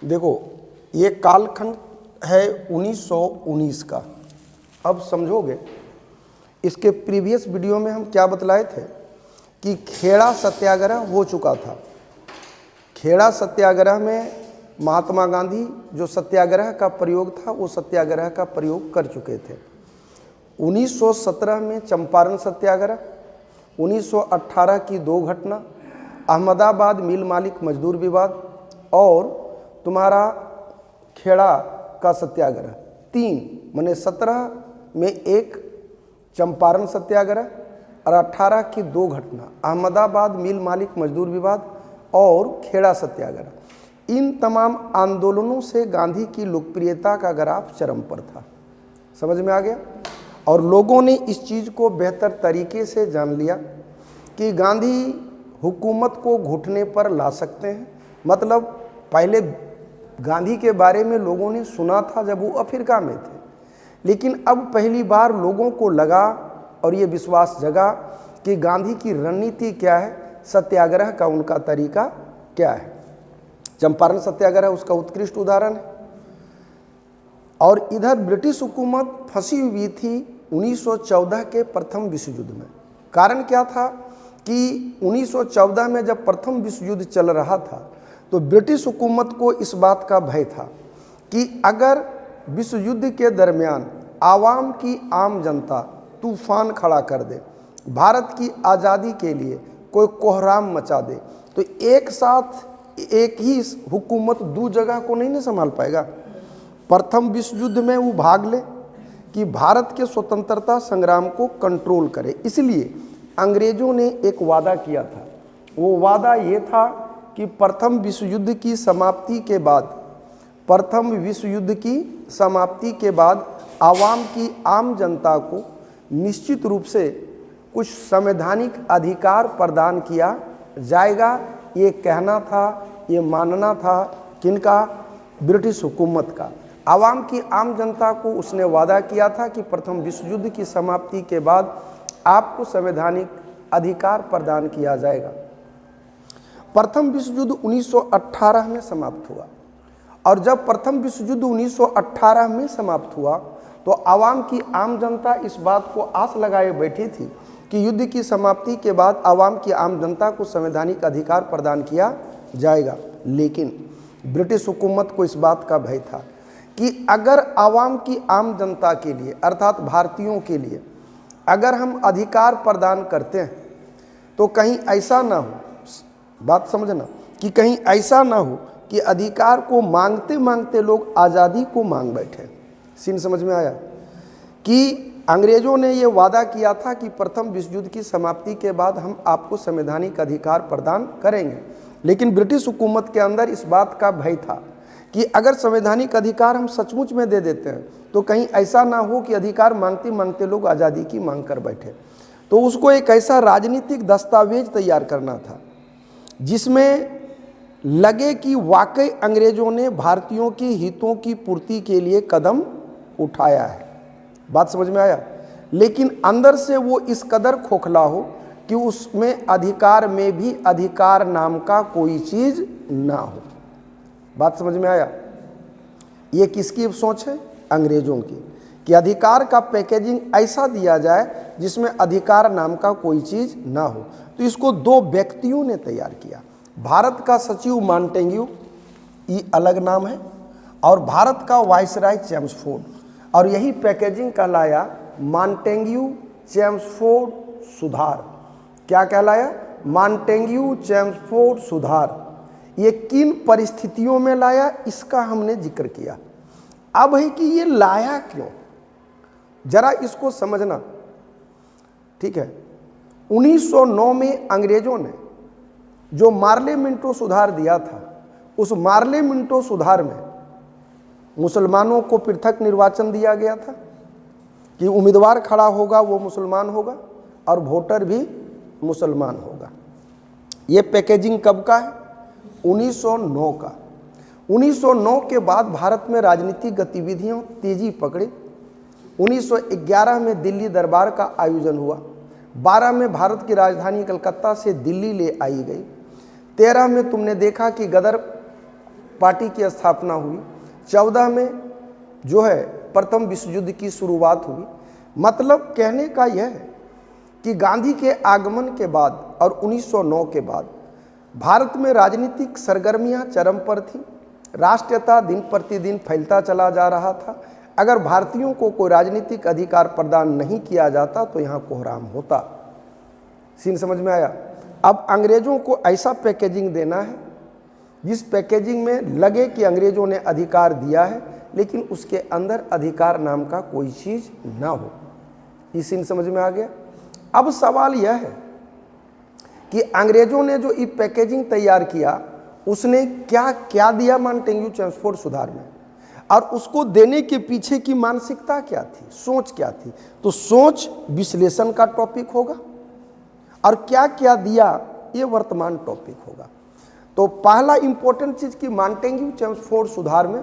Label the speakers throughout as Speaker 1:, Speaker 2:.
Speaker 1: देखो, ये कालखंड है 1919 का। अब समझोगे, इसके प्रीवियस वीडियो में हम क्या बतलाए थे कि खेड़ा सत्याग्रह हो चुका था। खेड़ा सत्याग्रह में महात्मा गांधी जो सत्याग्रह का प्रयोग था वो सत्याग्रह का प्रयोग कर चुके थे। 1917 में चंपारण सत्याग्रह, 1918 की 2 घटना, अहमदाबाद मिल मालिक मजदूर विवाद और तुम्हारा खेड़ा का सत्याग्रह, 3 माने 17 में 1 चंपारण सत्याग्रह और 18 की 2 घटना, अहमदाबाद मिल मालिक मजदूर विवाद और खेड़ा सत्याग्रह। इन तमाम आंदोलनों से गांधी की लोकप्रियता का ग्राफ चरम पर था। समझ में आ गया? और लोगों ने इस चीज़ को बेहतर तरीके से जान लिया कि गांधी हुकूमत को घुटने पर ला सकते हैं। मतलब पहले गांधी के बारे में लोगों ने सुना था जब वो अफ्रीका में थे, लेकिन अब पहली बार लोगों को लगा और ये विश्वास जगा कि गांधी की रणनीति क्या है, सत्याग्रह का उनका तरीका क्या है। चंपारण सत्याग्रह उसका उत्कृष्ट उदाहरण है। और इधर ब्रिटिश हुकूमत फंसी हुई थी 1914 के प्रथम विश्व युद्ध में। कारण क्या था कि 1914 में जब प्रथम विश्व युद्ध चल रहा था तो ब्रिटिश हुकूमत को इस बात का भय था कि अगर विश्व युद्ध के दरमियान आवाम की आम जनता तूफान खड़ा कर दे, भारत की आज़ादी के लिए कोई कोहराम मचा दे, तो एक साथ एक ही हुकूमत 2 जगह को नहीं संभाल पाएगा। प्रथम विश्व युद्ध में वो भाग ले कि भारत के स्वतंत्रता संग्राम को कंट्रोल करे। इसलिए अंग्रेजों ने एक वादा किया था। वो वादा ये था कि प्रथम विश्व युद्ध की समाप्ति के बाद आवाम की आम जनता को निश्चित रूप से कुछ संवैधानिक अधिकार प्रदान किया जाएगा। ये कहना था, ये मानना था किनका? ब्रिटिश हुकूमत का। आवाम की आम जनता को उसने वादा किया था कि प्रथम विश्व युद्ध की समाप्ति के बाद आपको संवैधानिक अधिकार प्रदान किया जाएगा। प्रथम विश्व युद्ध 1918 में समाप्त हुआ और जब प्रथम विश्व युद्ध 1918 में समाप्त हुआ तो आवाम की आम जनता इस बात को आस लगाए बैठी थी कि युद्ध की समाप्ति के बाद आवाम की आम जनता को संवैधानिक अधिकार प्रदान किया जाएगा। लेकिन ब्रिटिश हुकूमत को इस बात का भय था कि अगर आवाम की आम जनता के लिए अर्थात भारतीयों के लिए अगर हम अधिकार प्रदान करते हैं तो कहीं ऐसा ना हो, बात समझना, कि कहीं ऐसा ना हो कि अधिकार को मांगते मांगते लोग आज़ादी को मांग बैठे। सीन समझ में आया? कि अंग्रेजों ने ये वादा किया था कि प्रथम विश्व युद्ध की समाप्ति के बाद हम आपको संवैधानिक अधिकार प्रदान करेंगे, लेकिन ब्रिटिश हुकूमत के अंदर इस बात का भय था कि अगर संवैधानिक अधिकार हम सचमुच में दे देते हैं तो कहीं ऐसा ना हो कि अधिकार मांगते मांगते लोग आज़ादी की मांग कर बैठे। तो उसको एक ऐसा राजनीतिक दस्तावेज तैयार करना था जिसमें लगे कि वाकई अंग्रेजों ने भारतीयों के हितों की पूर्ति के लिए कदम उठाया है। बात समझ में आया? लेकिन अंदर से वो इस कदर खोखला हो कि उसमें अधिकार में भी अधिकार नाम का कोई चीज़ ना हो। बात समझ में आया? ये किसकी सोच है? अंग्रेजों की, कि अधिकार का पैकेजिंग ऐसा दिया जाए जिसमें अधिकार नाम का कोई चीज़ ना हो। तो इसको 2 व्यक्तियों ने तैयार किया। भारत का सचिव मॉन्टेग्यू, ये अलग नाम है, और भारत का वाइसराय चेम्सफोर्ड, और यही पैकेजिंग कहलाया मॉन्टेग्यू चेम्सफोर्ड सुधार। क्या कहलाया? मॉन्टेग्यू चेम्सफोर्ड सुधार। ये किन परिस्थितियों में लाया इसका हमने जिक्र किया। अब है कि ये लाया क्यों, जरा इसको समझना, ठीक है? 1909 में अंग्रेजों ने जो मार्ले मिंटो सुधार दिया था, उस मार्ले मिंटो सुधार में मुसलमानों को पृथक निर्वाचन दिया गया था कि उम्मीदवार खड़ा होगा वो मुसलमान होगा और वोटर भी मुसलमान होगा। ये पैकेजिंग कब का है? 1909 का। 1909 के बाद भारत में राजनीतिक गतिविधियां तेजी पकड़ी। 1911 में दिल्ली दरबार का आयोजन हुआ। 12 में भारत की राजधानी कलकत्ता से दिल्ली ले आई गई। 13 में तुमने देखा कि गदर पार्टी की स्थापना हुई। 14 में जो है प्रथम विश्व युद्ध की शुरुआत हुई। मतलब कहने का यह है कि गांधी के आगमन के बाद और 1909 के बाद भारत में राजनीतिक सरगर्मियां चरम पर थीं। राष्ट्रीयता दिन प्रतिदिन फैलता चला जा रहा था। अगर भारतीयों को कोई राजनीतिक अधिकार प्रदान नहीं किया जाता तो यहाँ कोहराम होता। सीन समझ में आया? अब अंग्रेजों को ऐसा पैकेजिंग देना है जिस पैकेजिंग में लगे कि अंग्रेजों ने अधिकार दिया है, लेकिन उसके अंदर अधिकार नाम का कोई चीज़ ना हो। ये सीन समझ में आ गया? अब सवाल यह है कि अंग्रेजों ने जो ये पैकेजिंग तैयार किया उसने क्या क्या दिया मॉन्टेग्यू चेम्सफोर्ड सुधार में, और उसको देने के पीछे की मानसिकता क्या थी, सोच क्या थी। तो सोच विश्लेषण का टॉपिक होगा और क्या क्या दिया ये वर्तमान टॉपिक होगा। तो पहला इंपॉर्टेंट चीज कि मॉन्टेग्यू चेम्सफोर्ड सुधार में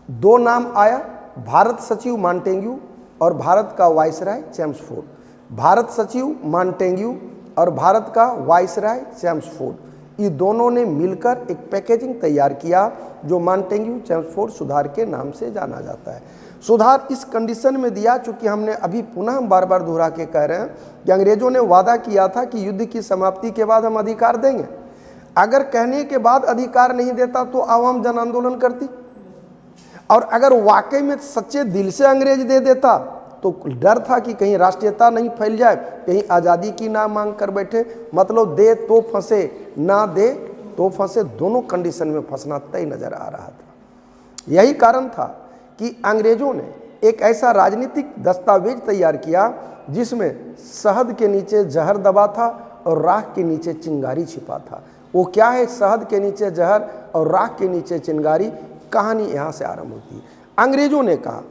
Speaker 1: दो नाम आया, भारत सचिव मॉन्टेग्यू और भारत का वाइसराय चेम्सफोर्ड। भारत सचिव मॉन्टेग्यू और भारत का वाइसराय चेम्सफोर्ड, ये दोनों ने मिलकर एक पैकेजिंग तैयार किया जो मॉन्टेग्यू चेम्सफोर्ड सुधार के नाम से जाना जाता है। सुधार इस कंडीशन में दिया, चूंकि हमने अभी पुनः बार बार दोहरा के कह रहे हैं कि अंग्रेजों ने वादा किया था कि युद्ध की समाप्ति के बाद हम अधिकार देंगे। अगर कहने के बाद अधिकार नहीं देता तो आवाम जन आंदोलन करती, और अगर वाकई में सच्चे दिल से अंग्रेज दे देता तो डर था कि कहीं राष्ट्रीयता नहीं फैल जाए, कहीं आज़ादी की ना मांग कर बैठे। मतलब दे तो फंसे, ना दे तो फंसे, दोनों कंडीशन में फंसना तय नजर आ रहा था। यही कारण था कि अंग्रेजों ने एक ऐसा राजनीतिक दस्तावेज तैयार किया जिसमें शहद के नीचे जहर दबा था और राख के नीचे चिंगारी छिपा था। वो क्या है? शहद के नीचे जहर और राख के नीचे चिंगारी। कहानी यहाँ से आरंभ होती है। अंग्रेजों ने कहा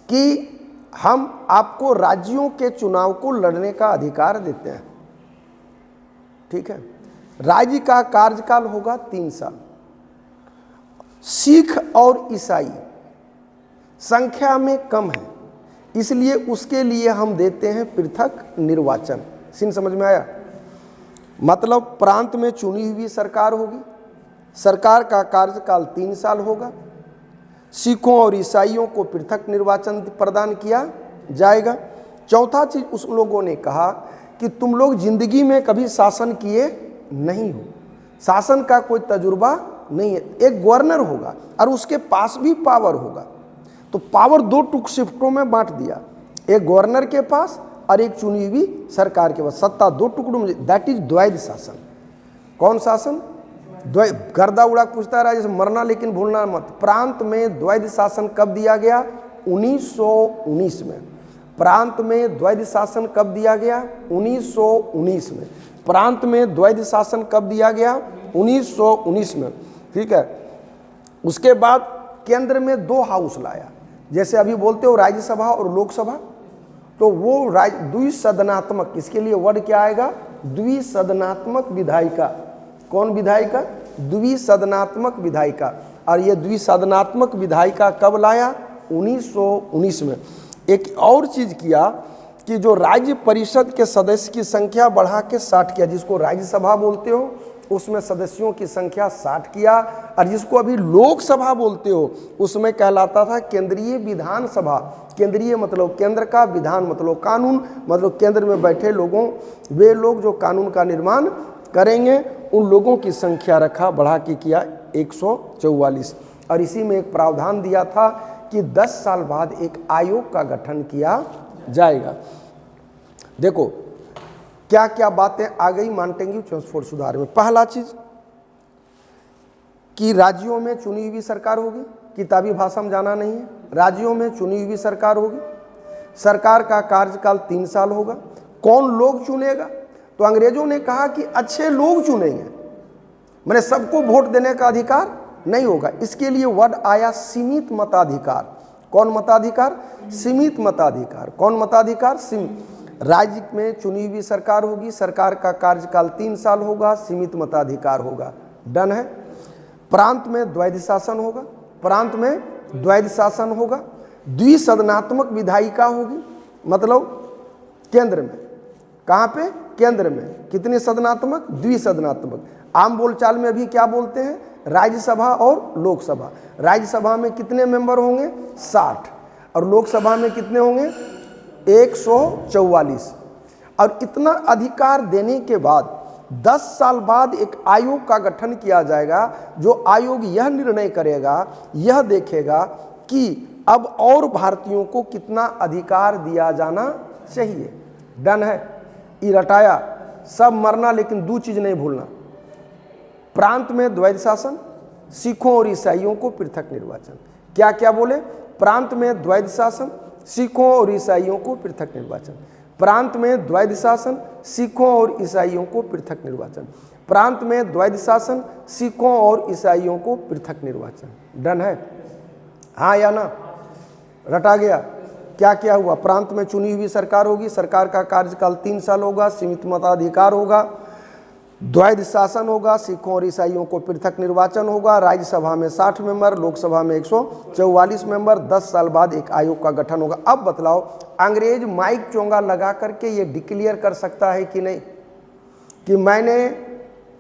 Speaker 1: कि हम आपको राज्यों के चुनाव को लड़ने का अधिकार देते हैं, ठीक है। राज्य का कार्यकाल होगा 3 साल। सिख और ईसाई संख्या में कम है, इसलिए उसके लिए हम देते हैं पृथक निर्वाचन। सीन समझ में आया? मतलब प्रांत में चुनी हुई सरकार होगी, सरकार का कार्यकाल 3 साल होगा, सिखों और ईसाइयों को पृथक निर्वाचन प्रदान किया जाएगा। चौथा चीज उस लोगों ने कहा कि तुम लोग जिंदगी में कभी शासन किए नहीं हो, शासन का कोई तजुर्बा नहीं है। एक गवर्नर होगा और उसके पास भी पावर होगा। तो पावर 2 शिफ्टों में बांट दिया, एक गवर्नर के पास और एक चुनी हुई सरकार के पास। सत्ता 2 टुकड़ों में, दैट इज द्वैध शासन। कौन शासन? गर्दा उड़ा पूछता रहा जैसे मरना लेकिन भूलना मत। प्रांत में द्वैध शासन कब दिया गया? 1919 में। प्रांत में द्वैध शासन कब दिया गया? 1919 में। प्रांत में द्वैध शासन कब दिया गया? 1919 में, ठीक है। उसके बाद केंद्र में 2 हाउस लाया, जैसे अभी बोलते हो राज्यसभा और लोकसभा, तो वो द्विसदनात्मक, इसके लिए वर्ड क्या आएगा? द्विसदनात्मक विधायिका। कौन विधायिका? द्विसदनात्मक विधायिका। और ये द्विसदनात्मक विधायिका कब लाया? 1919 में। एक और चीज किया कि जो राज्य परिषद के सदस्य की संख्या बढ़ा के 60 किया, जिसको राज्यसभा बोलते हो उसमें सदस्यों की संख्या 60 किया, और जिसको अभी लोकसभा बोलते हो उसमें कहलाता था केंद्रीय विधानसभा। केंद्रीय मतलब केंद्र का, विधान मतलब कानून, मतलब केंद्र में बैठे लोगों, वे लोग जो कानून का निर्माण करेंगे, उन लोगों की संख्या रखा, बढ़ा के किया 144। और इसी में एक प्रावधान दिया था कि 10 साल बाद एक आयोग का गठन किया जाएगा। देखो क्या क्या बातें आ गई मॉन्टेग्यू चेम्सफोर्ड सुधार में। पहला चीज कि राज्यों में चुनी हुई सरकार होगी, किताबी भाषा में जाना नहीं है, राज्यों में चुनी हुई सरकार होगी, सरकार का कार्यकाल 3 साल होगा। कौन लोग चुनेगा? तो अंग्रेजों ने कहा कि अच्छे लोग चुनेंगे, मैंने सबको वोट देने का अधिकार नहीं होगा। इसके लिए वर्ड आया सीमित मताधिकार। कौन मताधिकार? सीमित मताधिकार। कौन मताधिकार? सीमित। राज्य में चुनी हुई सरकार होगी, सरकार का कार्यकाल 3 साल होगा, सीमित मताधिकार होगा। डन है। प्रांत में द्वैध शासन होगा, प्रांत में द्वैध शासन होगा। द्विसदनात्मक विधायिका होगी, मतलब केंद्र में। कहाँ पे? केंद्र में कितने सदनात्मक, द्विसदनात्मक। आम बोलचाल में अभी क्या बोलते हैं, राज्यसभा और लोकसभा। राज्यसभा में कितने मेंबर होंगे, 60, और लोकसभा में कितने होंगे, 144। और इतना अधिकार देने के बाद 10 साल बाद एक आयोग का गठन किया जाएगा, जो आयोग यह निर्णय करेगा, यह देखेगा कि अब और भारतीयों को कितना अधिकार दिया जाना चाहिए। डन है, ये रटाया, सब मरना, लेकिन 2 चीज नहीं भूलना, प्रांत में द्वैध शासन, सिखों और ईसाइयों को पृथक निर्वाचन। क्या क्या बोले, प्रांत में द्वैध शासन, सिखों और ईसाइयों को पृथक निर्वाचन। प्रांत में द्वैध शासन, सिखों और ईसाइयों को पृथक निर्वाचन। प्रांत में द्वैध शासन, सिखों और ईसाइयों को पृथक निर्वाचन। डन है, हाँ या ना, रटा गया। क्या क्या हुआ, प्रांत में चुनी हुई सरकार होगी, सरकार का कार्यकाल 3 साल होगा, सीमित मताधिकार होगा, द्वैध शासन होगा, सिखों और ईसाइयों को पृथक निर्वाचन होगा, राज्यसभा में 60 मेंबर, लोकसभा में 144 मेंबर, 10 साल बाद एक आयोग का गठन होगा। अब बतलाओ, अंग्रेज माइक चोंगा लगा करके ये डिक्लेयर कर सकता है कि नहीं कि मैंने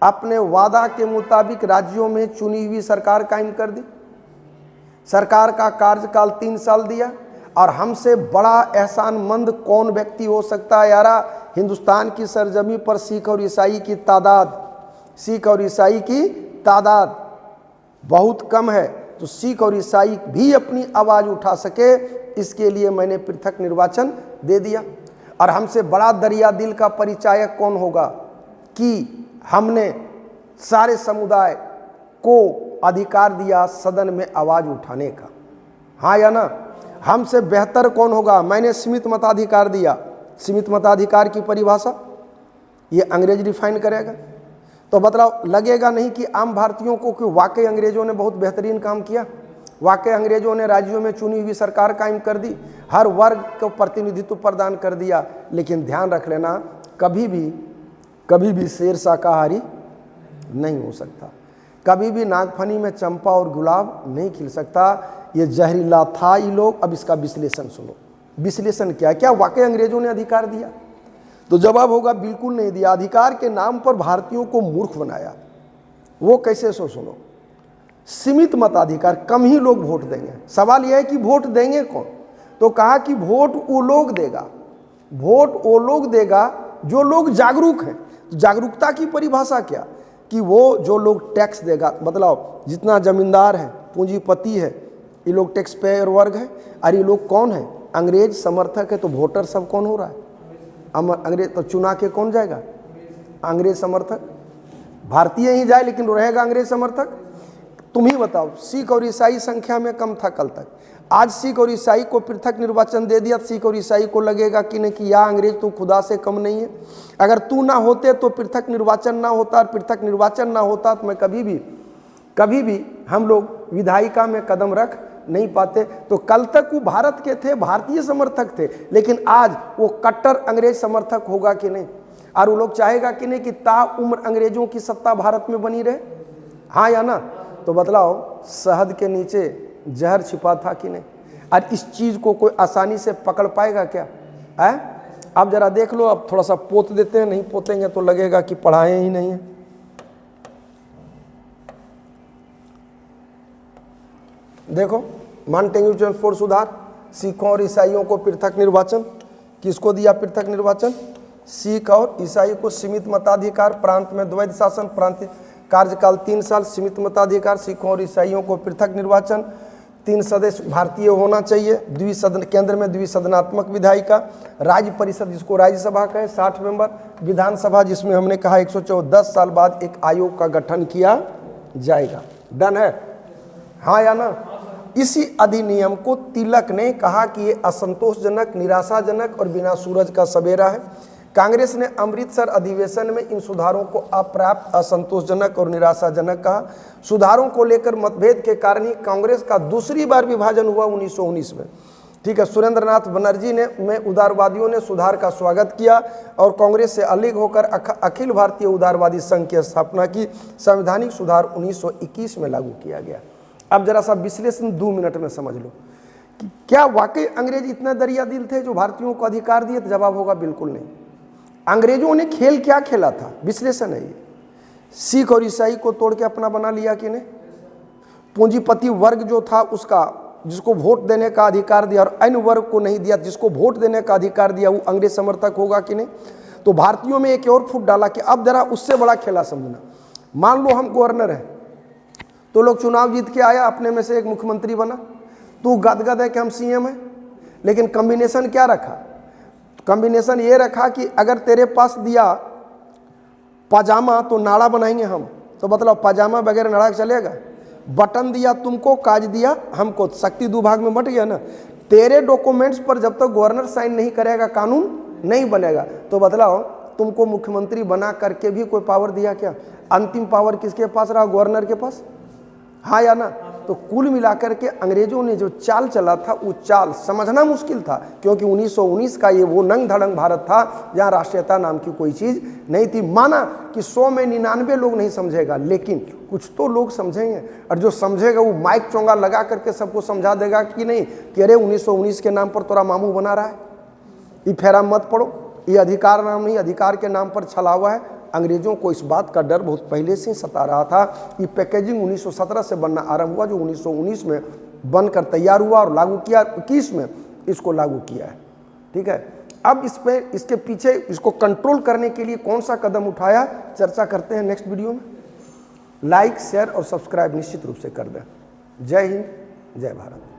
Speaker 1: अपने वादा के मुताबिक राज्यों में चुनी हुई सरकार कायम कर दी, सरकार का कार्यकाल 3 साल दिया, और हमसे बड़ा एहसानमंद कौन व्यक्ति हो सकता है यारा। हिंदुस्तान की सरजमी पर सिख और ईसाई की तादाद बहुत कम है, तो सिख और ईसाई भी अपनी आवाज़ उठा सके, इसके लिए मैंने पृथक निर्वाचन दे दिया। और हमसे बड़ा दरिया दिल का परिचायक कौन होगा कि हमने सारे समुदाय को अधिकार दिया सदन में आवाज़ उठाने का, हाँ या ना। हमसे बेहतर कौन होगा, मैंने सीमित मताधिकार दिया। सीमित मताधिकार की परिभाषा ये अंग्रेज डिफाइन करेगा। तो बतलाओ, लगेगा नहीं कि आम भारतीयों को कि वाकई अंग्रेजों ने बहुत बेहतरीन काम किया, वाकई अंग्रेजों ने राज्यों में चुनी हुई सरकार कायम कर दी, हर वर्ग को प्रतिनिधित्व प्रदान कर दिया। लेकिन ध्यान रख लेना, कभी भी शेर शाकाहारी नहीं हो सकता, कभी भी नागफनी में चंपा और गुलाब नहीं खिल सकता। ये जहरीला था ये लोग। अब इसका विश्लेषण सुनो, विश्लेषण क्या है, क्या वाकई अंग्रेजों ने अधिकार दिया? तो जवाब होगा बिल्कुल नहीं दिया। अधिकार के नाम पर भारतीयों को मूर्ख बनाया। वो कैसे, सो सुनो। सीमित मताधिकार, कम ही लोग वोट देंगे। सवाल यह है कि वोट देंगे कौन? तो कहा कि वोट वो लोग देगा, वोट वो लोग देगा जो लोग जागरूक हैं। तो जागरूकता की परिभाषा क्या कि वो जो लोग टैक्स देगा। बतलाओ, जितना जमींदार है, पूंजीपति है, ये लोग टैक्स पेयर वर्ग है। और ये लोग कौन है? अंग्रेज समर्थक है। तो वोटर सब कौन हो रहा है? अंग्रेज। तो चुना के कौन जाएगा? अंग्रेज समर्थक। भारतीय ही जाए लेकिन रहेगा अंग्रेज समर्थक। तुम ही बताओ, सिख और ईसाई संख्या में कम था कल तक, आज सिख और ईसाई को पृथक निर्वाचन दे दिया। सिख और ईसाई को लगेगा कि नहीं कि या अंग्रेज तू खुदा से कम नहीं है। अगर तू ना होते तो पृथक निर्वाचन ना होता, और पृथक निर्वाचन ना होता तो मैं कभी भी हम लोग विधायिका में कदम रख नहीं पाते। तो कल तक वो भारत के थे, भारतीय समर्थक थे, लेकिन आज वो कट्टर अंग्रेज समर्थक होगा कि नहीं? और वो लोग चाहेगा कि नहीं कि ताउम्र अंग्रेजों की सत्ता भारत में बनी रहे, हाँ या ना? तो बतलाओ, शहद के नीचे जहर छिपा था कि नहीं? और इस चीज को कोई आसानी से पकड़ पाएगा क्या है? अब जरा देख लो, अब थोड़ा सा पोत देते हैं, नहीं पोतेंगे तो लगेगा कि पढ़ाए ही नहीं है। देखो, मॉन्टेग्यू फोर सुधार, सिखों और ईसाइयों को पृथक निर्वाचन। किसको दिया पृथक निर्वाचन? सिख और ईसाई को सीमित मताधिकार, प्रांत में द्वैध शासन, प्रांतीय कार्यकाल 3 साल, सीमित मताधिकार, सिखों और ईसाइयों को पृथक निर्वाचन, 3 सदस्य भारतीय होना चाहिए, द्विसदन, केंद्र में द्विसदनात्मक विधायिका, राज्य परिषद जिसको राज्यसभा कहे 60 मेंबर, विधानसभा जिसमें हमने कहा 114, 10 साल बाद एक आयोग का गठन किया जाएगा। डन है, हाँ या ना? इसी अधिनियम को तिलक ने कहा कि ये असंतोषजनक, निराशाजनक और बिना सूरज का सवेरा है। कांग्रेस ने अमृतसर अधिवेशन में इन सुधारों को अपर्याप्त, असंतोषजनक और निराशाजनक कहा। सुधारों को लेकर मतभेद के कारण ही कांग्रेस का दूसरी बार विभाजन हुआ 1919 में। ठीक है, सुरेंद्रनाथ बनर्जी में उदारवादियों ने सुधार का स्वागत किया और कांग्रेस से अलग होकर अखिल भारतीय उदारवादी संघ की स्थापना की। संवैधानिक सुधार 1921 में लागू किया गया। अब जरा सा विश्लेषण 2 मिनट में समझ लो कि क्या वाकई अंग्रेज इतना दरिया दिल थे जो भारतीयों को अधिकार दिए? तो जवाब होगा बिल्कुल नहीं। अंग्रेजों ने खेल क्या खेला था, विश्लेषण है ये। सिख और ईसाई को तोड़ के अपना बना लिया कि नहीं? पूंजीपति वर्ग जो था उसका, जिसको वोट देने का अधिकार दिया, और अन्य वर्ग को नहीं दिया, जिसको वोट देने का अधिकार दिया वो अंग्रेज समर्थक होगा कि नहीं? तो भारतीयों में एक और फूट डाला कि अब जरा उससे बड़ा खेला समझना। मान लो हम गवर्नर हैं, तो लोग चुनाव जीत के आया, अपने में से एक मुख्यमंत्री बना, तू गदगद है कि हम सीएम है, लेकिन कॉम्बिनेशन क्या रखा? कॉम्बिनेशन ये रखा कि अगर तेरे पास दिया पजामा तो नाड़ा बनाएंगे हम, तो मतलब पजामा बगैर नाड़ा चलेगा? बटन दिया तुमको, काज दिया हमको, शक्ति दो भाग में बट गया ना। तेरे डॉक्यूमेंट्स पर जब तक गवर्नर साइन नहीं करेगा कानून नहीं बनेगा। तो बतलाओ, तुमको मुख्यमंत्री बना करके भी कोई पावर दिया क्या? अंतिम पावर किसके पास रहा? गवर्नर के पास, हाँ या ना? तो कुल मिलाकर के अंग्रेजों ने जो चाल चला था वो चाल समझना मुश्किल था, क्योंकि 1919 का ये वो नंग धड़ंग भारत था जहाँ राष्ट्रीयता नाम की कोई चीज़ नहीं थी। माना कि 100 में 99 लोग नहीं समझेगा, लेकिन कुछ तो लोग समझेंगे, और जो समझेगा वो माइक चोंगा लगा करके सबको समझा देगा कि नहीं कि अरे 1919 के नाम पर तोरा मामू बना रहा है, ये फेरा मत पड़ो, ये अधिकार नाम नहीं, अधिकार के नाम पर छलावा है। अंग्रेजों को इस बात का डर बहुत पहले से ही सता रहा था। ये पैकेजिंग 1917 से बनना आरंभ हुआ, जो 1919 में बनकर तैयार हुआ और लागू किया, 21 में इसको लागू किया है। ठीक है, अब इस पे, इसके पीछे इसको कंट्रोल करने के लिए कौन सा कदम उठाया, चर्चा करते हैं नेक्स्ट वीडियो में। लाइक, शेयर और सब्सक्राइब निश्चित रूप से कर दें। जय हिंद, जय भारत।